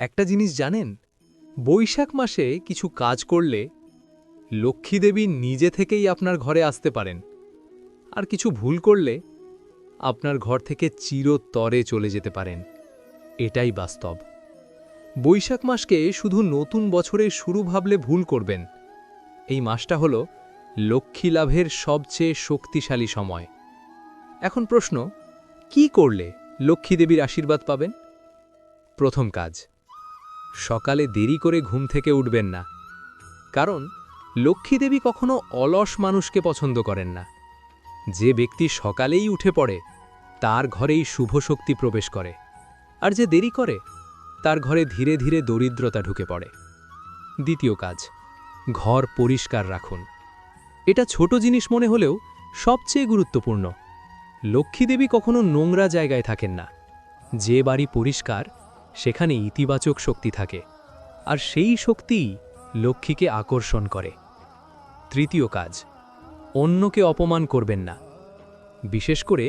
একটা জিনিস জানেন, বৈশাখ মাসে কিছু কাজ করলে লক্ষ্মী দেবী নিজে থেকেই আপনার ঘরে আসতে পারেন, আর কিছু ভুল করলে আপনার ঘর থেকে চিরতরে চলে যেতে পারেন। এটাই বাস্তব। বৈশাখ মাসকে শুধু নতুন বছরের শুরু ভাবলে ভুল করবেন। এই মাসটা হলো লক্ষ্মী লাভের সবচেয়ে শক্তিশালী সময়। এখন প্রশ্ন, কি করলে লক্ষ্মী দেবীর আশীর্বাদ পাবেন? প্রথম কাজ, সকালে দেরি করে ঘুম থেকে উঠবেন না। কারণ লক্ষ্মী দেবী কখনো অলস মানুষকে পছন্দ করেন না। যে ব্যক্তি সকালেই উঠে পড়ে তার ঘরেই শুভ শক্তি প্রবেশ করে, আর যে দেরি করে তার ঘরে ধীরে ধীরে দরিদ্রতা ঢুকে পড়ে। দ্বিতীয় কাজ, ঘর পরিষ্কার রাখুন। এটা ছোট জিনিস মনে হলেও সবচেয়ে গুরুত্বপূর্ণ। লক্ষ্মী দেবী কখনো নোংরা জায়গায় থাকেন না। যে বাড়ি পরিষ্কার সেখানে ইতিবাচক শক্তি থাকে, আর সেই শক্তিই লক্ষ্মীকে আকর্ষণ করে। তৃতীয় কাজ, অন্যকে অপমান করবেন না, বিশেষ করে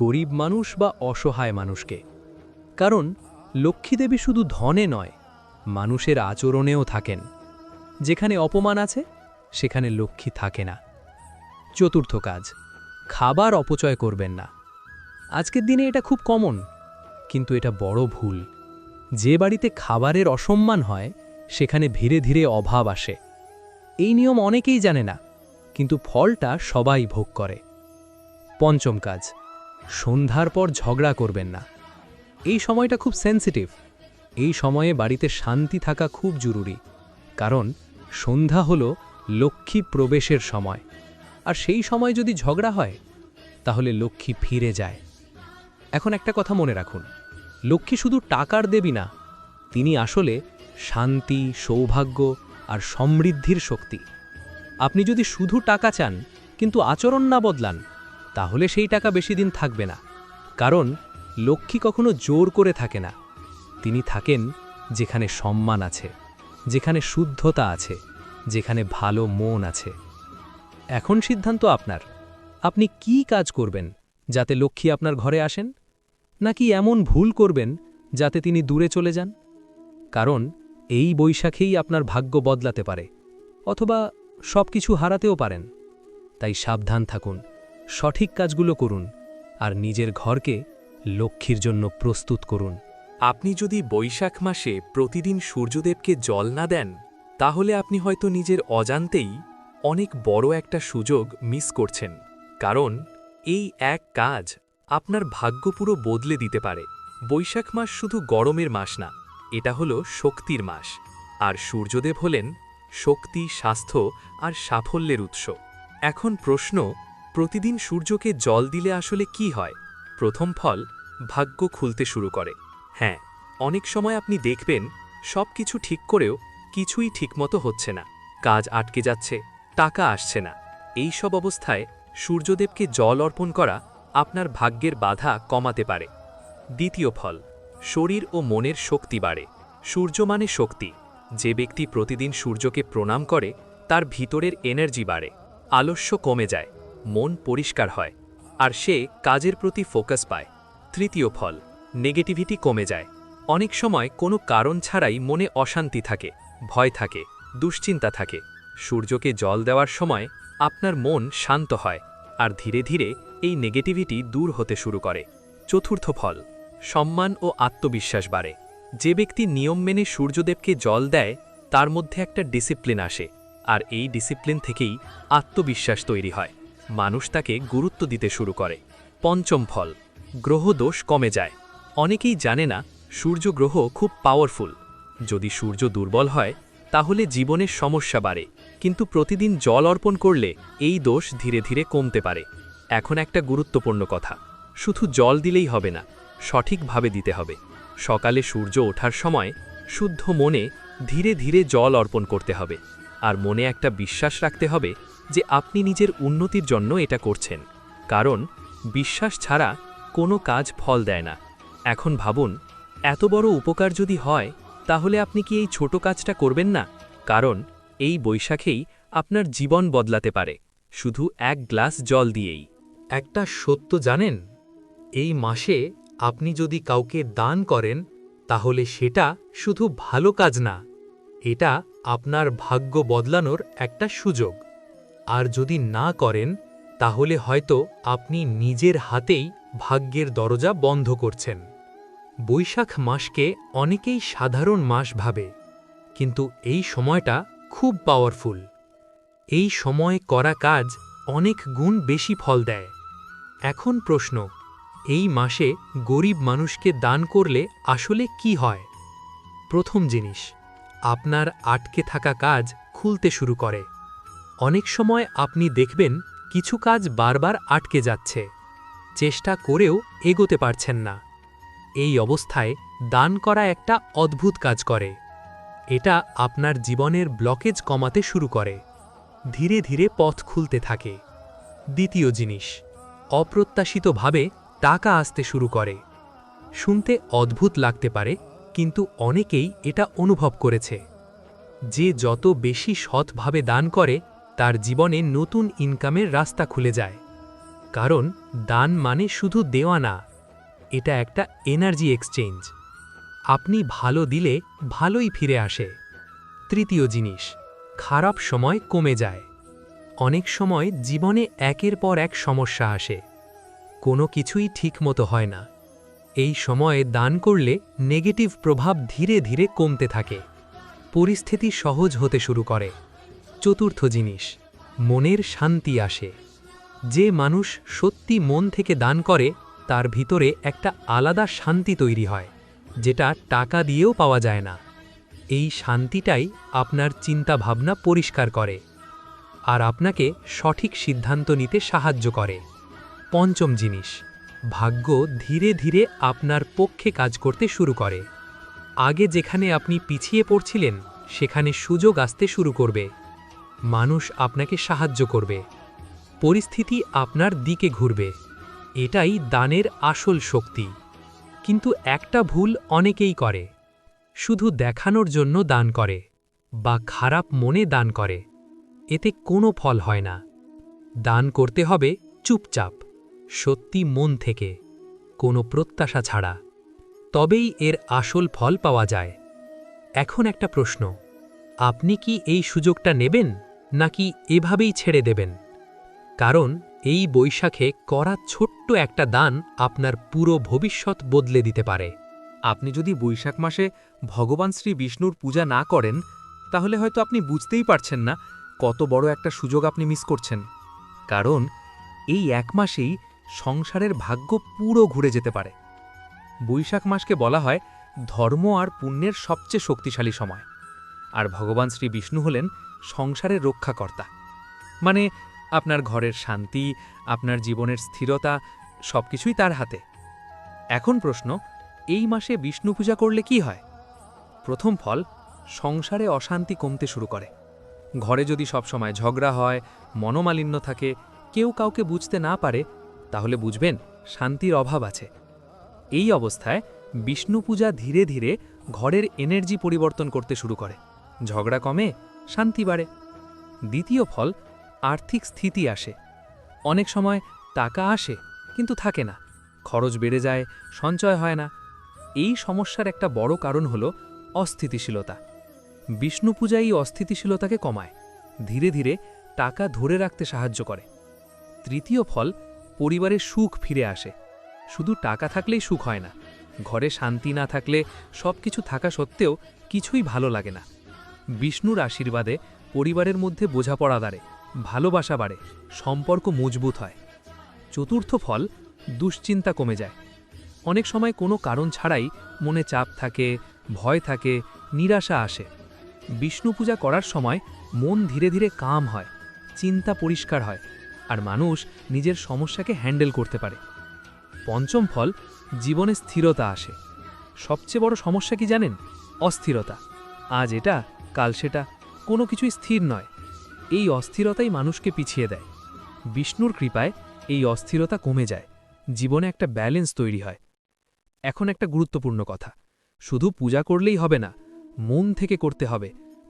গরিব মানুষ বা অসহায় মানুষকে। কারণ লক্ষ্মী দেবী শুধু ধনে নয়, মানুষের আচরণেও থাকেন। যেখানে অপমান আছে সেখানে লক্ষ্মী থাকে না। চতুর্থ কাজ, খাবার অপচয় করবেন না। আজকের দিনে এটা খুব কমন, কিন্তু এটা বড় ভুল। যে বাড়িতে খাবারের অসম্মান হয় সেখানে ধীরে ধীরে অভাব আসে। এই নিয়ম অনেকেই জানে না, কিন্তু ফলটা সবাই ভোগ করে। পঞ্চম কাজ, সন্ধ্যার পর ঝগড়া করবেন না। এই সময়টা খুব সেন্সিটিভ। এই সময়ে বাড়িতে শান্তি থাকা খুব জরুরি। কারণ সন্ধ্যা হলো লক্ষ্মী প্রবেশের সময়, আর সেই সময় যদি ঝগড়া হয় তাহলে লক্ষ্মী ফিরে যায়। এখন একটা কথা মনে রাখুন, লক্ষ্মী শুধু টাকার দেবী না, তিনি আসলে শান্তি, সৌভাগ্য আর সমৃদ্ধির শক্তি। আপনি যদি শুধু টাকা চান কিন্তু আচরণ না বদলান, তাহলে সেই টাকা বেশি দিন থাকবে না। কারণ লক্ষ্মী কখনো জোর করে থাকে না। তিনি থাকেন যেখানে সম্মান আছে, যেখানে শুদ্ধতা আছে, যেখানে ভালো মন আছে। এখন সিদ্ধান্ত আপনার। আপনি কি কাজ করবেন যাতে লক্ষ্মী আপনার ঘরে আসেন, নাকি এমন ভুল করবেন যাতে তিনি দূরে চলে যান? কারণ এই বৈশাখেই আপনার ভাগ্য বদলাতে পারে, অথবা সবকিছু হারাতেও পারেন। তাই সাবধান থাকুন, সঠিক কাজগুলো করুন, আর নিজের ঘরকে লক্ষ্মীর জন্য প্রস্তুত করুন। আপনি যদি বৈশাখ মাসে প্রতিদিন সূর্যদেবকে জল না দেন, তাহলে আপনি হয়তো নিজের অজান্তেই অনেক বড় একটা সুযোগ মিস করছেন। কারণ এই এক কাজ আপনার ভাগ্য পুরো বদলে দিতে পারে। বৈশাখ মাস শুধু গরমের মাস না, এটা হলো শক্তির মাস। আর সূর্যদেব হলেন শক্তি, স্বাস্থ্য আর সাফল্যের উৎস। এখন প্রশ্ন, প্রতিদিন সূর্যকে জল দিলে আসলে কি হয়? প্রথম ফল, ভাগ্য খুলতে শুরু করে। হ্যাঁ, অনেক সময় আপনি দেখবেন সবকিছু ঠিক করেও কিছুই ঠিকমতো হচ্ছে না। কাজ আটকে যাচ্ছে, টাকা আসছে না। এই সব অবস্থায় সূর্যদেবকে জল অর্পণ করা আপনার ভাগ্যের বাধা কমাতে পারে। দ্বিতীয় ফল, শরীর ও মনের শক্তি বাড়ে। সূর্য মানে শক্তি। যে ব্যক্তি প্রতিদিন সূর্যকে প্রণাম করে তার ভিতরের এনার্জি বাড়ে, আলস্য কমে যায়, মন পরিষ্কার হয়, আর সে কাজের প্রতি ফোকাস পায়। তৃতীয় ফল, নেগেটিভিটি কমে যায়। অনেক সময় কোনো কারণ ছাড়াই মনে অশান্তি থাকে, ভয় থাকে, দুশ্চিন্তা থাকে। সূর্যকে জল দেওয়ার সময় আপনার মন শান্ত হয়, আর ধীরে ধীরে এই নেগেটিভিটি দূর হতে শুরু করে। চতুর্থ ফল, সম্মান ও আত্মবিশ্বাস বাড়ে। যে ব্যক্তি নিয়ম মেনে সূর্যদেবকে জল দেয় তার মধ্যে একটা ডিসিপ্লিন আসে, আর এই ডিসিপ্লিন থেকেই আত্মবিশ্বাস তৈরি হয়। মানুষ তাকে গুরুত্ব দিতে শুরু করে। পঞ্চম ফল, গ্রহ দোষ কমে যায়। অনেকেই জানে না সূর্য গ্রহ খুব পাওয়ারফুল। যদি সূর্য দুর্বল হয় তাহলে জীবনের সমস্যা বাড়ে, কিন্তু প্রতিদিন জল অর্পণ করলে এই দোষ ধীরে ধীরে কমতে পারে। এখন একটা গুরুত্বপূর্ণ কথা, শুধু জল দিলেই হবে না, সঠিকভাবে দিতে হবে। সকালে সূর্য ওঠার সময় শুদ্ধ মনে ধীরে ধীরে জল অর্পণ করতে হবে, আর মনে একটা বিশ্বাস রাখতে হবে যে আপনি নিজের উন্নতির জন্য এটা করছেন। কারণ বিশ্বাস ছাড়া কোনো কাজ ফল দেয় না। এখন ভাবুন, এত বড় উপকার যদি হয় তাহলে আপনি কি এই ছোট কাজটা করবেন না? কারণ এই বৈশাখেই আপনার জীবন বদলাতে পারে, শুধু এক গ্লাস জল দিয়েই। একটা সত্য জানেন, এই মাসে আপনি যদি কাউকে দান করেন তাহলে সেটা শুধু ভালো কাজ না, এটা আপনার ভাগ্য বদলানোর একটা সুযোগ। আর যদি না করেন, তাহলে হয়তো আপনি নিজের হাতেই ভাগ্যের দরজা বন্ধ করছেন। বৈশাখ মাসকে অনেকেই সাধারণ মাস ভাবে, কিন্তু এই সময়টা খুব পাওয়ারফুল। এই সময়ে করা কাজ অনেক গুণ বেশি ফল দেয়। এখন প্রশ্ন, এই মাসে গরিব মানুষকে দান করলে আসলে কি হয়? প্রথম জিনিস, আপনার আটকে থাকা কাজ খুলতে শুরু করে। অনেক সময় আপনি দেখবেন কিছু কাজ বারবার আটকে যাচ্ছে, চেষ্টা করেও এগোতে পারছেন না। এই অবস্থায় দান করা একটা অদ্ভুত কাজ করে। এটা আপনার জীবনের ব্লকেজ কমাতে শুরু করে, ধীরে ধীরে পথ খুলতে থাকে। দ্বিতীয় জিনিস, অপ্রত্যাশিতভাবে টাকা আসতে শুরু করে। শুনতে অদ্ভুত লাগতে পারে, কিন্তু অনেকেই এটা অনুভব করেছে। যে যত বেশি সৎভাবে দান করে, তার জীবনে নতুন ইনকামের রাস্তা খুলে যায়। কারণ দান মানে শুধু দেওয়া না, এটা একটা এনার্জি এক্সচেঞ্জ। আপনি ভালো দিলে ভালোই ফিরে আসে। তৃতীয় জিনিস, খারাপ সময় কমে যায়। অনেক সময় জীবনে একের পর এক সমস্যা আসে, কোনো কিছুই ঠিকমতো হয় না। এই সময়ে দান করলে নেগেটিভ প্রভাব ধীরে ধীরে কমতে থাকে, পরিস্থিতি সহজ হতে শুরু করে। চতুর্থ জিনিস, মনের শান্তি আসে। যে মানুষ সত্যি মন থেকে দান করে, তার ভিতরে একটা আলাদা শান্তি তৈরি হয়, যেটা টাকা দিয়েও পাওয়া যায় না। এই শান্তিটাই আপনার চিন্তাভাবনা পরিষ্কার করে আর আপনাকে সঠিক সিদ্ধান্ত নিতে সাহায্য করে। পঞ্চম জিনিস, ভাগ্য ধীরে ধীরে আপনার পক্ষে কাজ করতে শুরু করে। আগে যেখানে আপনি পিছিয়ে পড়ছিলেন, সেখানে সুযোগ আসতে শুরু করবে। মানুষ আপনাকে সাহায্য করবে, পরিস্থিতি আপনার দিকে ঘুরবে। এটাই দানের আসল শক্তি। কিন্তু একটা ভুল অনেকেই করে, শুধু দেখানোর জন্য দান করে বা খারাপ মনে দান করে। এতে কোনো ফল হয় না। দান করতে হবে চুপচাপ, সত্যি মন থেকে, কোনো প্রত্যাশা ছাড়া। তবেই এর আসল ফল পাওয়া যায়। এখন একটা প্রশ্ন, আপনি কি এই সুযোগটা নেবেন, নাকি এভাবেই ছেড়ে দেবেন? কারণ এই বৈশাখে করা ছোট্ট একটা দান আপনার পুরো ভবিষ্যৎ বদলে দিতে পারে। আপনি যদি বৈশাখ মাসে ভগবান শ্রী বিষ্ণুর পূজা না করেন, তাহলে হয়তো আপনি বুঝতেই পারছেন না কত বড় একটা সুযোগ আপনি মিস করছেন। কারণ এই এক মাসেই সংসারের ভাগ্য পুরো ঘুরে যেতে পারে। বৈশাখ মাসকে বলা হয় ধর্ম আর পুণ্যের সবচেয়ে শক্তিশালী সময়। আর ভগবান শ্রী বিষ্ণু হলেন সংসারের রক্ষাকর্তা। মানে আপনার ঘরের শান্তি, আপনার জীবনের স্থিরতা সবকিছুই তার হাতে। এখন প্রশ্ন, এই মাসে বিষ্ণু পূজা করলে কি হয়? প্রথম ফল, সংসারে অশান্তি কমতে শুরু করে। ঘরে যদি সবসময় ঝগড়া হয়, মনোমালিন্য থাকে, কেউ কাউকে বুঝতে না পারে, তাহলে বুঝবেন শান্তির অভাব আছে। এই অবস্থায় বিষ্ণু পূজা ধীরে ধীরে ঘরের এনার্জি পরিবর্তন করতে শুরু করে। ঝগড়া কমে, শান্তি বাড়ে। দ্বিতীয় ফল, আর্থিক স্থিতি আসে। অনেক সময় টাকা আসে কিন্তু থাকে না, খরচ বেড়ে যায়, সঞ্চয় হয় না। এই সমস্যার একটা বড় কারণ হল অস্থিতিশীলতা। বিষ্ণু পূজা এই অস্থিতিশীলতাকে কমায়, ধীরে ধীরে টাকা ধরে রাখতে সাহায্য করে। তৃতীয় ফল, পরিবারের সুখ ফিরে আসে। শুধু টাকা থাকলেই সুখ হয় না, ঘরে শান্তি না থাকলে সবকিছু থাকা সত্ত্বেও কিছুই ভালো লাগে না। বিষ্ণুর আশীর্বাদে পরিবারের মধ্যে বোঝাপড়া বাড়ে, ভালোবাসা বাড়ে, সম্পর্ক মজবুত হয়। চতুর্থ ফল, দুশ্চিন্তা কমে যায়। অনেক সময় কোনো কারণ ছাড়াই মনে চাপ থাকে, ভয় থাকে, নিরাশা আসে। বিষ্ণু পূজা করার সময় মন ধীরে ধীরে কাম হয়, চিন্তা পরিষ্কার হয়, আর মানুষ নিজের সমস্যাকে হ্যান্ডেল করতে পারে। পঞ্চম ফল, জীবনে স্থিরতা আসে। সবচেয়ে বড় সমস্যা কি জানেন? অস্থিরতা। আজ এটা, কাল সেটা, কোনো কিছুই স্থির নয়। এই অস্থিরতাই মানুষকে পিছিয়ে দেয়। বিষ্ণুর কৃপায় এই অস্থিরতা কমে যায়, জীবনে একটা ব্যালেন্স তৈরি হয়। এখন একটা গুরুত্বপূর্ণ কথা, শুধু পূজা করলেই হবে না, মন থেকে করতে হবে,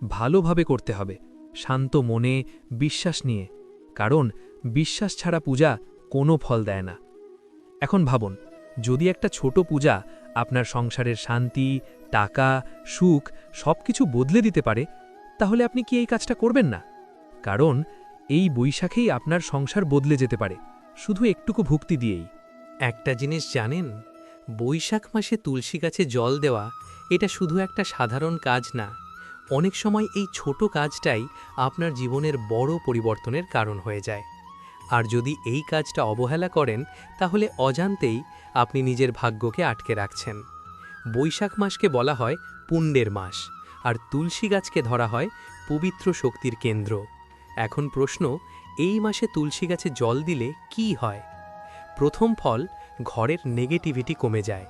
ভালোভাবে করতে হবে, শান্ত মনে, বিশ্বাস নিয়ে। কারণ বিশ্বাস ছাড়া পূজা কোনো ফল দেয় না। এখন ভাবুন, যদি একটা ছোট পূজা আপনার সংসারের শান্তি, টাকা, সুখ সবকিছু বদলে দিতে পারে, তাহলে আপনি কি এই কাজটা করবেন না? কারণ এই বৈশাখেই আপনার সংসার বদলে যেতে পারে, শুধু একটুকু ভুক্তি দিয়েই। একটা জিনিস জানেন, বৈশাখ মাসে তুলসী গাছে জল দেওয়া এটা শুধু একটা সাধারণ কাজ না। অনেক সময় এই ছোট কাজটাই আপনার জীবনের বড় পরিবর্তনের কারণ হয়ে যায়। আর যদি এই কাজটা অবহেলা করেন, তাহলে অজান্তেই আপনি নিজের ভাগ্যকে আটকে রাখছেন। বৈশাখ মাসকে বলা হয় পুণ্যের মাস, আর তুলসী গাছকে ধরা হয় পবিত্র শক্তির কেন্দ্র। এখন প্রশ্ন, এই মাসে তুলসী গাছে জল দিলে কি হয়? প্রথম ফল, ঘরের নেগেটিভিটি কমে যায়।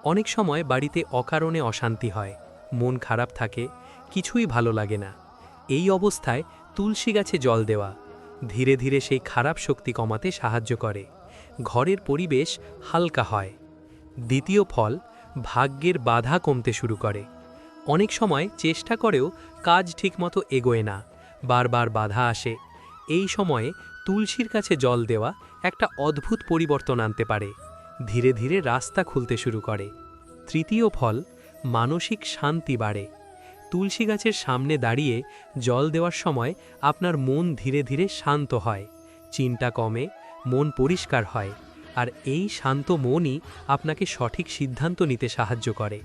অনেক সময় বাড়িতে অকারণে অশান্তি হয়, মন খারাপ থাকে, কিছুই ভালো লাগে না। এই অবস্থায় তুলসী গাছে জল দেওয়া ধীরে ধীরে সেই খারাপ শক্তি কমাতে সাহায্য করে। ঘরের পরিবেশ হালকা হয়। দ্বিতীয় ফল, ভাগ্যের বাধা কমতে শুরু করে। অনেক সময় চেষ্টা করেও কাজ ঠিকমতো এগোয় না, বারবার বাধা আসে। এই সময়ে তুলসীর কাছে জল দেওয়া একটা অদ্ভুত পরিবর্তন আনতে পারে, ধীরে ধীরে রাস্তা খুলতে শুরু করে। তৃতীয় ফল, মানসিক শান্তি বাড়ে। তুলসী গাছের সামনে দাঁড়িয়ে জল দেওয়ার সময় আপনার মন ধীরে ধীরে শান্ত হয়, চিন্তা কমে, মন পরিষ্কার হয়। আর এই শান্ত মনই আপনাকে সঠিক সিদ্ধান্ত নিতে সাহায্য করে।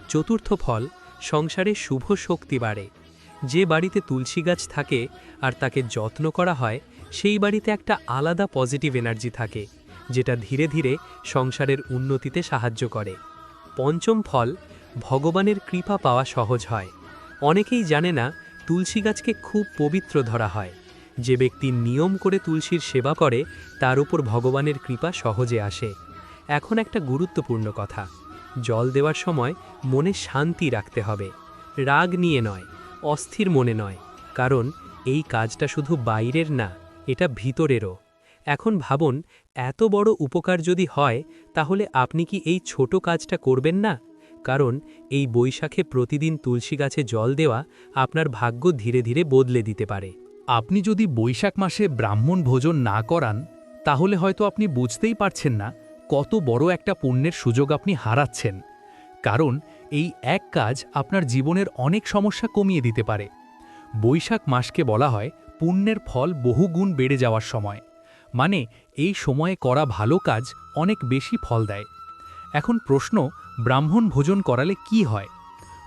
চতুর্থ ফল, সংসারে শুভ শক্তি বাড়ে। যে বাড়িতে তুলসী গাছ থাকে আর তাকে যত্ন করা হয়, সেই বাড়িতে একটা আলাদা পজিটিভ এনার্জি থাকে, যেটা ধীরে ধীরে সংসারের উন্নতিতে সাহায্য করে। পঞ্চম ফল, ভগবানের কৃপা পাওয়া সহজ হয়। অনেকেই জানে না তুলসী গাছকে খুব পবিত্র ধরা হয়। যে ব্যক্তি নিয়ম করে তুলসীর সেবা করে, তার উপর ভগবানের কৃপা সহজে আসে। এখন একটা গুরুত্বপূর্ণ কথা, জল দেওয়ার সময় মনে শান্তি রাখতে হবে, রাগ নিয়ে নয়, অস্থির মনে নয়। কারণ এই কাজটা শুধু বাইরের না, এটা ভিতরেরও। এখন ভাবুন, এত বড় উপকার যদি হয়, তাহলে আপনি কি এই ছোট কাজটা করবেন না? কারণ এই বৈশাখে প্রতিদিন তুলসী গাছে জল দেওয়া আপনার ভাগ্য ধীরে ধীরে বদলে দিতে পারে। আপনি যদি বৈশাখ মাসে ব্রাহ্মণ ভোজন না করান, তাহলে হয়তো আপনি বুঝতেই পারছেন না কত বড় একটা পুণ্যের সুযোগ আপনি হারাচ্ছেন। কারণ এই এক কাজ আপনার জীবনের অনেক সমস্যা কমিয়ে দিতে পারে। বৈশাখ মাসকে বলা হয় পুণ্যের ফল বহুগুণ বেড়ে যাওয়ার সময়। মানে এই সময়ে করা ভালো কাজ অনেক বেশি ফল দেয়। এখন প্রশ্ন, ব্রাহ্মণ ভোজন করালে কি হয়?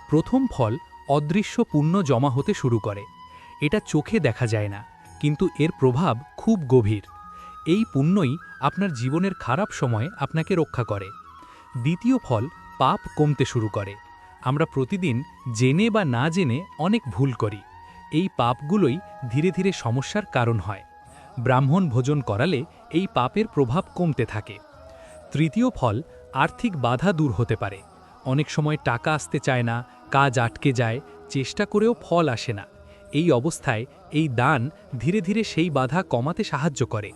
প্রথম ফল, অদৃশ্য পুণ্য জমা হতে শুরু করে। এটা চোখে দেখা যায় না, কিন্তু এর প্রভাব খুব গভীর। এই পুণ্যই আপনার জীবনের খারাপ সময়ে আপনাকে রক্ষা করে। দ্বিতীয় ফল, পাপ কমতে শুরু করে। আমরা প্রতিদিন জেনে বা না জেনে অনেক ভুল করি। এই পাপগুলোই ধীরে ধীরে সমস্যার কারণ হয়। ব্রাহ্মণ ভোজন করালে এই পাপের প্রভাব কমতে থাকে। তৃতীয় ফল, আর্থিক বাধা দূর হতে পারে। অনেক সময় টাকা আসতে চায় না, কাজ আটকে যায়, চেষ্টা করেও ফল আসে না। এই অবস্থায় এই দান ধীরে ধীরে সেই বাধা কমাতে সাহায্য করে।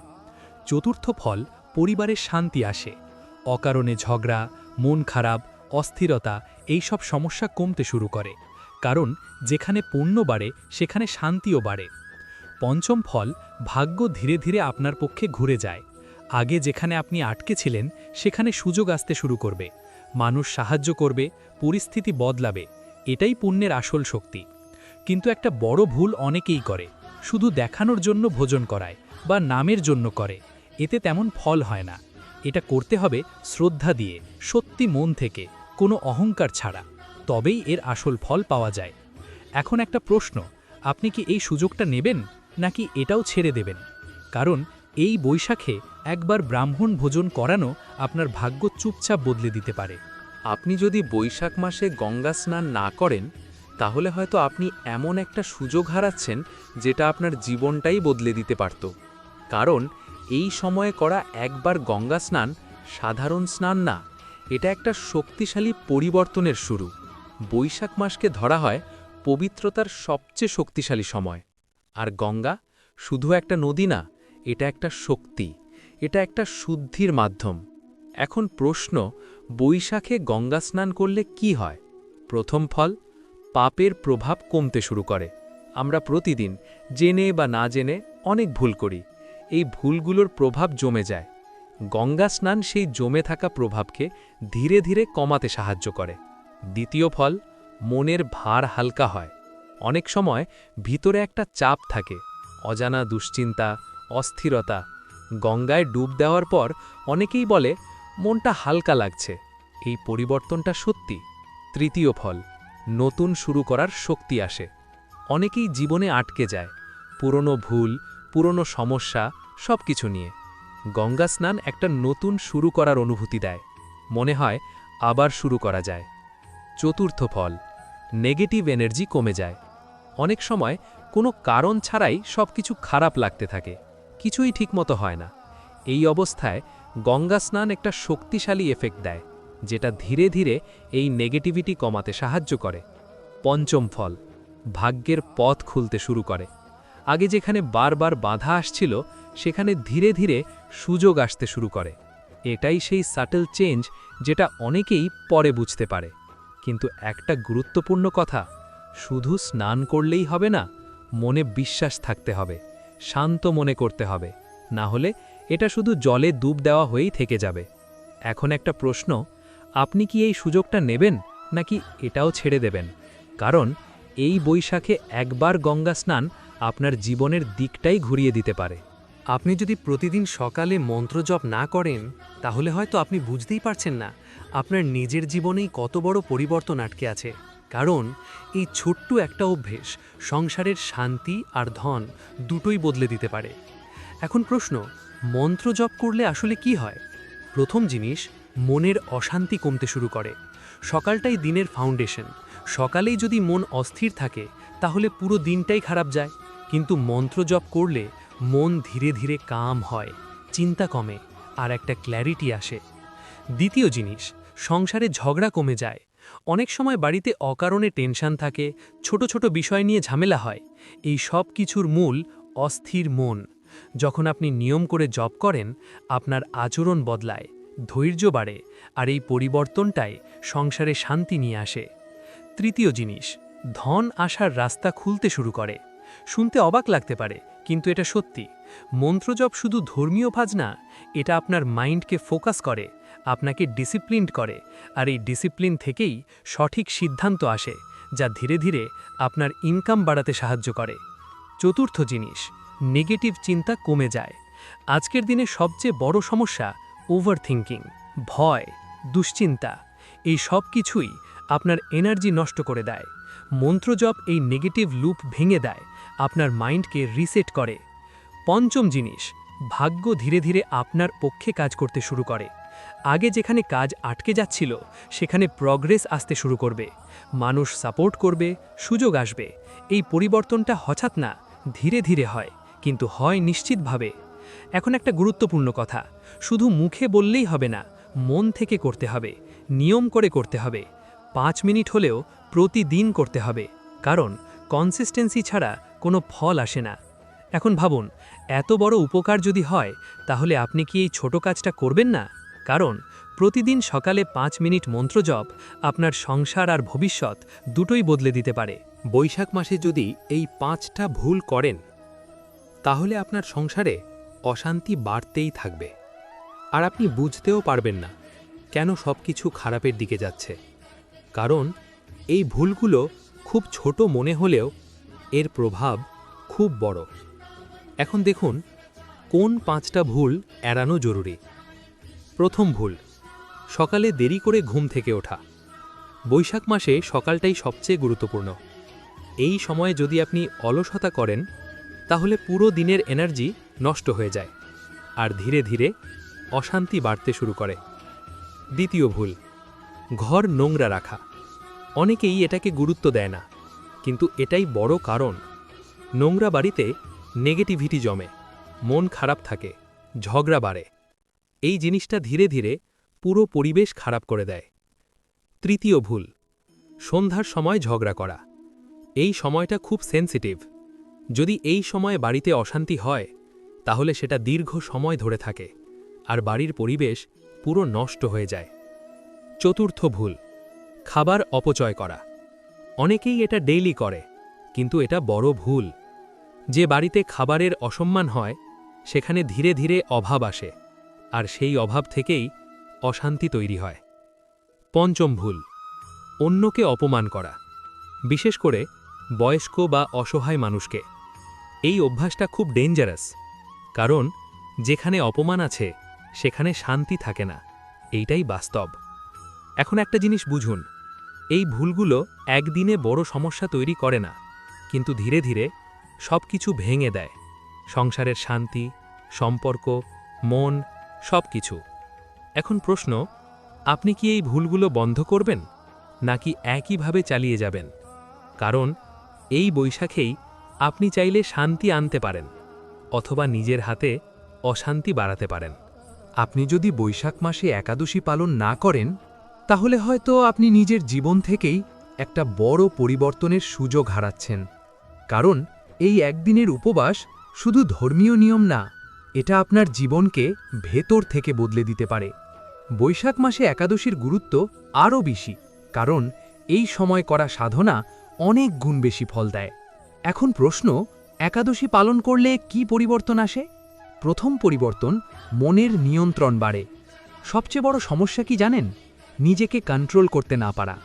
চতুর্থ ফল, পরিবারের শান্তি আসে। অকারণে ঝগড়া, মন খারাপ, অস্থিরতা এই সব সমস্যা কমতে শুরু করে। কারণ যেখানে পুণ্য বাড়ে সেখানে শান্তিও বাড়ে। পঞ্চম ফল, ভাগ্য ধীরে ধীরে আপনার পক্ষে ঘুরে যায়। আগে যেখানে আপনি আটকে ছিলেন সেখানে সুযোগ আসতে শুরু করবে, মানুষ সাহায্য করবে, পরিস্থিতি বদলাবে। এটাই পুণ্যের আসল শক্তি। কিন্তু একটা বড় ভুল অনেকেই করে, শুধু দেখানোর জন্য ভোজন করায় বা নামের জন্য করে। এতে তেমন ফল হয় না। এটা করতে হবে শ্রদ্ধা দিয়ে, সত্যি মন থেকে, কোনো অহংকার ছাড়া। তবেই এর আসল ফল পাওয়া যায়। এখন একটা প্রশ্ন, আপনি কি এই সুযোগটা নেবেন নাকি এটাও ছেড়ে দেবেন? কারণ এই বৈশাখে একবার ব্রাহ্মণ ভোজন করানো আপনার ভাগ্য চুপচাপ বদলে দিতে পারে। আপনি যদি বৈশাখ মাসে গঙ্গা স্নান না করেন, তাহলে হয়তো আপনি এমন একটা সুযোগ হারাচ্ছেন যেটা আপনার জীবনটাই বদলে দিতে পারত। কারণ এই সময়ে করা একবার গঙ্গা স্নান সাধারণ স্নান না, এটা একটা শক্তিশালী পরিবর্তনের শুরু। বৈশাখ মাসকে ধরা হয় পবিত্রতার সবচেয়ে শক্তিশালী সময়। আর গঙ্গা শুধু একটা নদী না, এটা একটা শক্তি, এটা একটা শুদ্ধির মাধ্যম। এখন প্রশ্ন, বৈশাখে গঙ্গা স্নান করলে কি হয়? প্রথম ফল, পাপের প্রভাব কমতে শুরু করে। আমরা প্রতিদিন জেনে বা না জেনে অনেক ভুল করি। এই ভুলগুলোর প্রভাব জমে যায়। গঙ্গা স্নান সেই জমে থাকা প্রভাবকে ধীরে ধীরে কমাতে সাহায্য করে। দ্বিতীয় ফল, মনের ভার হালকা হয়। অনেক সময় ভিতরে একটা চাপ থাকে, অজানা দুশ্চিন্তা, অস্থিরতা। গঙ্গায় ডুব দেওয়ার পর অনেকেই বলে মনটা হালকা লাগছে। এই পরিবর্তনটা সত্যি। তৃতীয় ফল, নতুন শুরু করার শক্তি আসে। অনেকেই জীবনে আটকে যায়, পুরনো ভুল, পুরনো সমস্যা সবকিছু নিয়ে। গঙ্গা স্নান একটা নতুন শুরু করার অনুভূতি দেয়, মনে হয় আবার শুরু করা যায়। চতুর্থ ফল, নেগেটিভ এনার্জি কমে যায়। অনেক সময় কোনো কারণ ছাড়াই সবকিছু খারাপ লাগতে থাকে, কিছুই ঠিকমতো হয় না। এই অবস্থায় গঙ্গা স্নান একটা শক্তিশালী এফেক্ট দেয়, যেটা ধীরে ধীরে এই নেগেটিভিটি কমাতে সাহায্য করে। পঞ্চম ফল, ভাগ্যের পথ খুলতে শুরু করে। আগে যেখানে বারবার বাধা আসছিল, সেখানে ধীরে ধীরে সুযোগ আসতে শুরু করে। এটাই সেই সাটল চেঞ্জ যেটা অনেকেই পরে বুঝতে পারে। কিন্তু একটা গুরুত্বপূর্ণ কথা, শুধু স্নান করলেই হবে না, মনে বিশ্বাস থাকতে হবে, শান্ত মনে করতে হবে, না হলে এটা শুধু জলে ডুব দেওয়া হয়েই থেকে যাবে। এখন একটা প্রশ্ন, আপনি কি এই সুযোগটা নেবেন নাকি এটাও ছেড়ে দেবেন? কারণ এই বৈশাখে একবার গঙ্গা স্নান আপনার জীবনের দিকটাই ঘুরিয়ে দিতে পারে। আপনি যদি প্রতিদিন সকালে মন্ত্রজপ না করেন, তাহলে হয়তো আপনি বুঝতেই পারছেন না আপনার নিজের জীবনেই কত বড় পরিবর্তন আটকে আছে। কারণ এই ছোট্ট একটা অভ্যেস সংসারের শান্তি আর ধন দুটোই বদলে দিতে পারে। এখন প্রশ্ন, মন্ত্রজপ করলে আসলে কি হয়? প্রথম জিনিস, মনের অশান্তি কমতে শুরু করে। সকালটাই দিনের ফাউন্ডেশন। সকালেই যদি মন অস্থির থাকে, তাহলে পুরো দিনটাই খারাপ যায়। কিন্তু মন্ত্রজপ করলে মন ধীরে ধীরে কাম হয়, চিন্তা কমে, আর একটা ক্ল্যারিটি আসে। দ্বিতীয় জিনিস, সংসারে ঝগড়া কমে যায়। অনেক সময় বাড়িতে অকারণে টেনশন থাকে, ছোট ছোট বিষয় নিয়ে ঝামেলা হয়। এই সব কিছুর মূল অস্থির মন। যখন আপনি নিয়ম করে জপ করেন, আপনার আচরণ বদলায়, ধৈর্য বাড়ে, আর এই পরিবর্তনটাই সংসারে শান্তি নিয়ে আসে। তৃতীয় জিনিস, ধন আসার রাস্তা খুলতে শুরু করে। শুনতে অবাক লাগতে পারে, কিন্তু এটা সত্যি। মন্ত্রজপ শুধু ধর্মীয় কাজ না, এটা আপনার মাইন্ডকে ফোকাস করে, আপনাকে ডিসিপ্লিনড করে, আর এই ডিসিপ্লিন থেকেই সঠিক সিদ্ধান্ত আসে, যা ধীরে ধীরে আপনার ইনকাম বাড়াতে সাহায্য করে। চতুর্থ জিনিস, নেগেটিভ চিন্তা কমে যায়। আজকের দিনে সবচেয়ে বড় সমস্যা ওভারথিংকিং, ভয়, দুশ্চিন্তা। এই সব কিছুই আপনার এনার্জি নষ্ট করে দেয়। মন্ত্রজপ এই নেগেটিভ লুপ ভেঙে দেয়, আপনার মাইন্ডকে রিসেট করে। পঞ্চম জিনিস, ভাগ্য ধীরে ধীরে আপনার পক্ষে কাজ করতে শুরু করে। আগে যেখানে কাজ আটকে যাচ্ছিল, সেখানে প্রগ্রেস আসতে শুরু করবে, মানুষ সাপোর্ট করবে, সুযোগ আসবে। এই পরিবর্তনটা হঠাৎ না, ধীরে ধীরে হয়, কিন্তু হয় নিশ্চিতভাবে। এখন একটা গুরুত্বপূর্ণ কথা, শুধু মুখে বললেই হবে না, মন থেকে করতে হবে, নিয়ম করে করতে হবে। 5 মিনিট হলেও প্রতিদিন করতে হবে, কারণ কনসিস্টেন্সি ছাড়া কোনো ফল আসে না। এখন ভাবুন, এত বড় উপকার যদি হয়, তাহলে আপনি কি এই ছোট কাজটা করবেন না? কারণ প্রতিদিন সকালে 5 মিনিট মন্ত্রজপ আপনার সংসার আর ভবিষ্যৎ দুটোই বদলে দিতে পারে। বৈশাখ মাসে যদি এই 5টা ভুল করেন, তাহলে আপনার সংসারে অশান্তি বাড়তেই থাকবে, আর আপনি বুঝতেও পারবেন না কেন সবকিছু খারাপের দিকে যাচ্ছে। কারণ এই ভুলগুলো খুব ছোট মনে হলেও এর প্রভাব খুব বড়। এখন দেখুন কোন 5টা ভুল এড়ানো জরুরি। প্রথম ভুল, সকালে দেরি করে ঘুম থেকে ওঠা। বৈশাখ মাসে সকালটাই সবচেয়ে গুরুত্বপূর্ণ। এই সময়ে যদি আপনি অলসতা করেন, তাহলে পুরো দিনের এনার্জি নষ্ট হয়ে যায়, আর ধীরে ধীরে অশান্তি বাড়তে শুরু করে। দ্বিতীয় ভুল, ঘর নোংরা রাখা। অনেকেই এটাকে গুরুত্ব দেয় না, কিন্তু এটাই বড় কারণ। নোংরা বাড়িতে নেগেটিভিটি জমে, মন খারাপ থাকে, ঝগড়া বাড়ে। এই জিনিসটা ধীরে ধীরে পুরো পরিবেশ খারাপ করে দেয়। তৃতীয় ভুল, সন্ধ্যার সময় ঝগড়া করা। এই সময়টা খুব সেন্সিটিভ। যদি এই সময়ে বাড়িতে অশান্তি হয়, তাহলে সেটা দীর্ঘ সময় ধরে থাকে, আর বাড়ির পরিবেশ পুরো নষ্ট হয়ে যায়। চতুর্থ ভুল, খাবার অপচয় করা। অনেকেই এটা ডেইলি করে, কিন্তু এটা বড় ভুল। যে বাড়িতে খাবারের অসম্মান হয়, সেখানে ধীরে ধীরে অভাব আসে, আর সেই অভাব থেকেই অশান্তি তৈরি হয়। পঞ্চম ভুল, অন্যকে অপমান করা, বিশেষ করে বয়স্ক বা অসহায় মানুষকে। এই অভ্যাসটা খুব ডেঞ্জারাস, কারণ যেখানে অপমান আছে সেখানে শান্তি থাকে না, এইটাই বাস্তব। এখন একটা জিনিস বুঝুন, এই ভুলগুলো একদিনে বড় সমস্যা তৈরি করে না, কিন্তু ধীরে ধীরে সব কিছু ভেঙে দেয়, সংসারের শান্তি, সম্পর্ক, মন, সব কিছু। এখন প্রশ্ন, আপনি কি এই ভুলগুলো বন্ধ করবেন, নাকি একইভাবে চালিয়ে যাবেন? কারণ এই বৈশাখেই আপনি চাইলে শান্তি আনতে পারেন, অথবা নিজের হাতে অশান্তি বাড়াতে পারেন। আপনি যদি বৈশাখ মাসে একাদশী পালন না করেন, তাহলে হয়তো আপনি নিজের জীবন থেকেই একটা বড় পরিবর্তনের সুযোগ হারাচ্ছেন। কারণ এই একদিনের উপবাস শুধু ধর্মীয় নিয়ম না, এটা আপনার জীবনকে ভেতর থেকে বদলে দিতে পারে। বৈশাখ মাসে একাদশীর গুরুত্ব আরও বেশি, কারণ এই সময় করা সাধনা অনেক গুণ বেশি ফল দেয়। এখন প্রশ্ন, একাদশী পালন করলে কি পরিবর্তন আসে? প্রথম পরিবর্তন, মনের নিয়ন্ত্রণ বাড়ে। সবচেয়ে বড় সমস্যা কি জানেন? নিজেকে কন্ট্রোল করতে না পারা।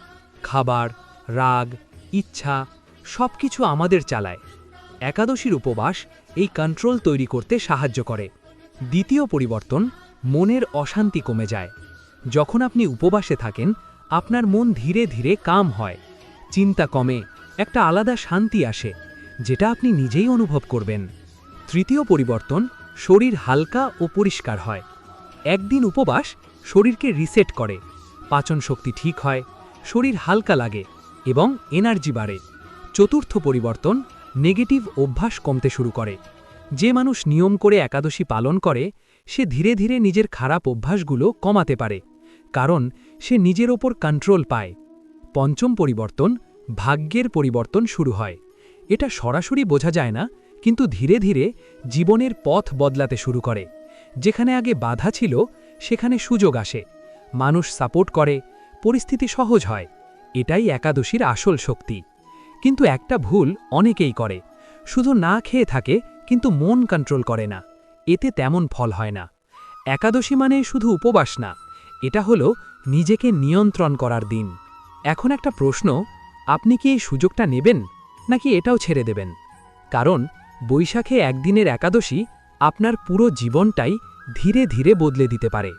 খাবার, রাগ, ইচ্ছা সব কিছু আমাদের চালায়। একাদশীর উপবাস এই কন্ট্রোল তৈরি করতে সাহায্য করে। দ্বিতীয় পরিবর্তন, মনের অশান্তি কমে যায়। যখন আপনি উপবাসে থাকেন, আপনার মন ধীরে ধীরে কাম হয়, চিন্তা কমে, একটা আলাদা শান্তি আসে, যেটা আপনি নিজেই অনুভব করবেন। তৃতীয় পরিবর্তন, শরীর হালকা ও পরিষ্কার হয়। একদিন উপবাস শরীরকে রিসেট করে, পাচন শক্তি ঠিক হয়, শরীর হালকা লাগে এবং এনার্জি বাড়ে। চতুর্থ পরিবর্তন, নেগেটিভ অভ্যাস কমতে শুরু করে। যে মানুষ নিয়ম করে একাদশী পালন করে, সে ধীরে ধীরে নিজের খারাপ অভ্যাসগুলো কমাতে পারে, কারণ সে নিজের ওপর কন্ট্রোল পায়। পঞ্চম পরিবর্তন, ভাগ্যের পরিবর্তন শুরু হয়। এটা সরাসরি বোঝা যায় না, কিন্তু ধীরে ধীরে জীবনের পথ বদলাতে শুরু করে। যেখানে আগে বাধা ছিল, সেখানে সুযোগ আসে, মানুষ সাপোর্ট করে, পরিস্থিতি সহজ হয়। এটাই একাদশীর আসল শক্তি। কিন্তু একটা ভুল অনেকেই করে, শুধু না খেয়ে থাকে কিন্তু মন কন্ট্রোল করে না। এতে তেমন ফল হয় না। একাদশী মানে শুধু উপবাস না, এটা হলো নিজেকে নিয়ন্ত্রণ করার দিন। এখন একটা প্রশ্ন, আপনি কি এই সুযোগটা নেবেন, নাকি এটাও ছেড়ে দেবেন? কারণ বৈশাখে একদিনের একাদশী আপনার পুরো জীবনটাই ধীরে ধীরে বদলে দিতে পারে।